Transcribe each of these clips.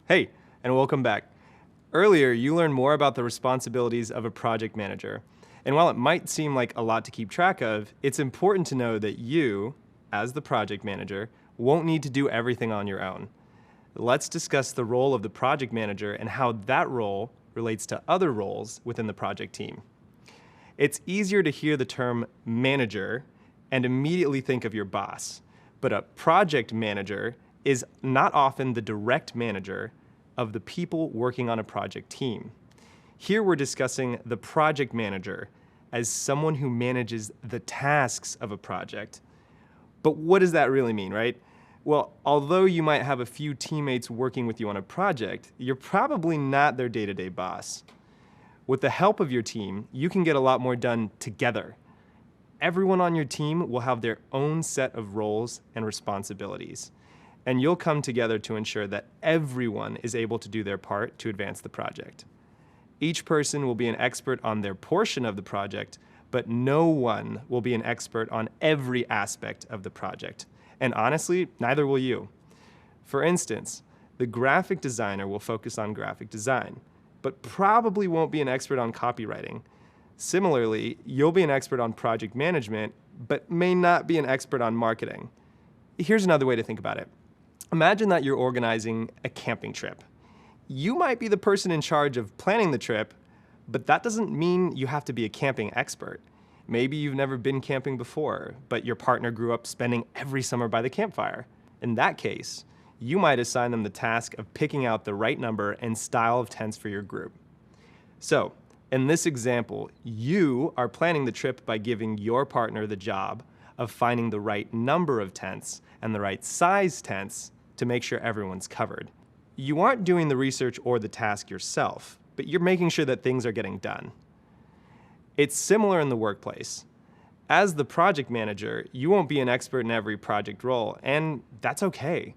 Hey, and welcome back. Earlier, you learned more about the responsibilities of a project manager. And while it might seem like a lot to keep track of, it's important to know that you, as the project manager, won't need to do everything on your own. Let's discuss the role of the project manager and how that role relates to other roles within the project team. It's easier to hear the term manager and immediately think of your boss, but a project manager is not often the direct manager of the people working on a project team. Here we're discussing the project manager as someone who manages the tasks of a project. But what does that really mean, right? Well, although you might have a few teammates working with you on a project, you're probably not their day-to-day boss. With the help of your team, you can get a lot more done together. Everyone on your team will have their own set of roles and responsibilities, and you'll come together to ensure that everyone is able to do their part to advance the project. Each person will be an expert on their portion of the project, but no one will be an expert on every aspect of the project. And honestly, neither will you. For instance, the graphic designer will focus on graphic design, but probably won't be an expert on copywriting. Similarly, you'll be an expert on project management, but may not be an expert on marketing. Here's another way to think about it. Imagine that you're organizing a camping trip. You might be the person in charge of planning the trip, but that doesn't mean you have to be a camping expert. Maybe you've never been camping before, but your partner grew up spending every summer by the campfire. In that case, you might assign them the task of picking out the right number and style of tents for your group. So, in this example, you are planning the trip by giving your partner the job of finding the right number of tents and the right size tents to make sure everyone's covered. You aren't doing the research or the task yourself, but you're making sure that things are getting done. It's similar in the workplace. As the project manager, you won't be an expert in every project role, and that's okay.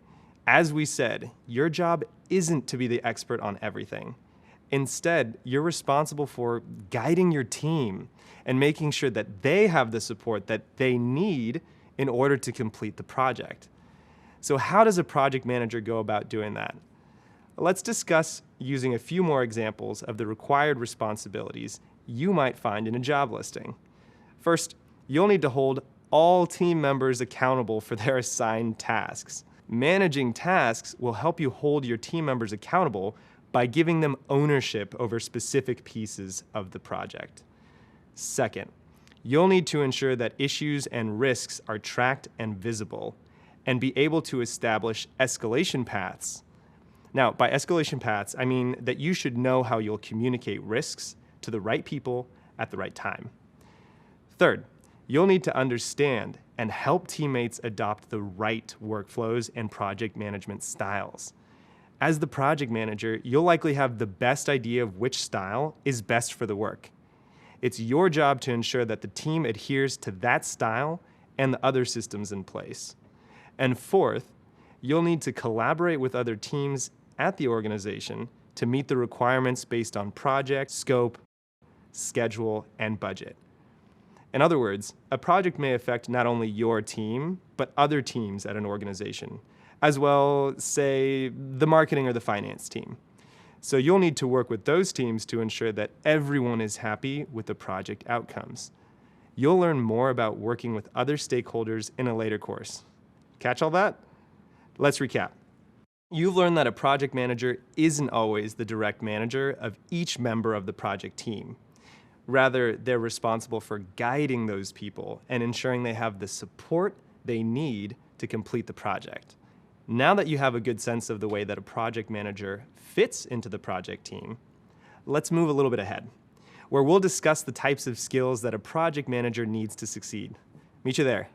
As we said, your job isn't to be the expert on everything. Instead, you're responsible for guiding your team and making sure that they have the support that they need in order to complete the project. So how does a project manager go about doing that? Let's discuss using a few more examples of the required responsibilities you might find in a job listing. First, you'll need to hold all team members accountable for their assigned tasks. Managing tasks will help you hold your team members accountable by giving them ownership over specific pieces of the project. Second, you'll need to ensure that issues and risks are tracked and visible, and be able to establish escalation paths. Now, by escalation paths, I mean that you should know how you'll communicate risks to the right people at the right time. Third, you'll need to understand and help teammates adopt the right workflows and project management styles. As the project manager, you'll likely have the best idea of which style is best for the work. It's your job to ensure that the team adheres to that style and the other systems in place. And fourth, you'll need to collaborate with other teams at the organization to meet the requirements based on project, scope, schedule, and budget. In other words, a project may affect not only your team, but other teams at an organization, as well, say, the marketing or the finance team. So you'll need to work with those teams to ensure that everyone is happy with the project outcomes. You'll learn more about working with other stakeholders in a later course. Catch all that? Let's recap. You've learned that a project manager isn't always the direct manager of each member of the project team. Rather, they're responsible for guiding those people and ensuring they have the support they need to complete the project. Now that you have a good sense of the way that a project manager fits into the project team, let's move a little bit ahead, where we'll discuss the types of skills that a project manager needs to succeed. Meet you there.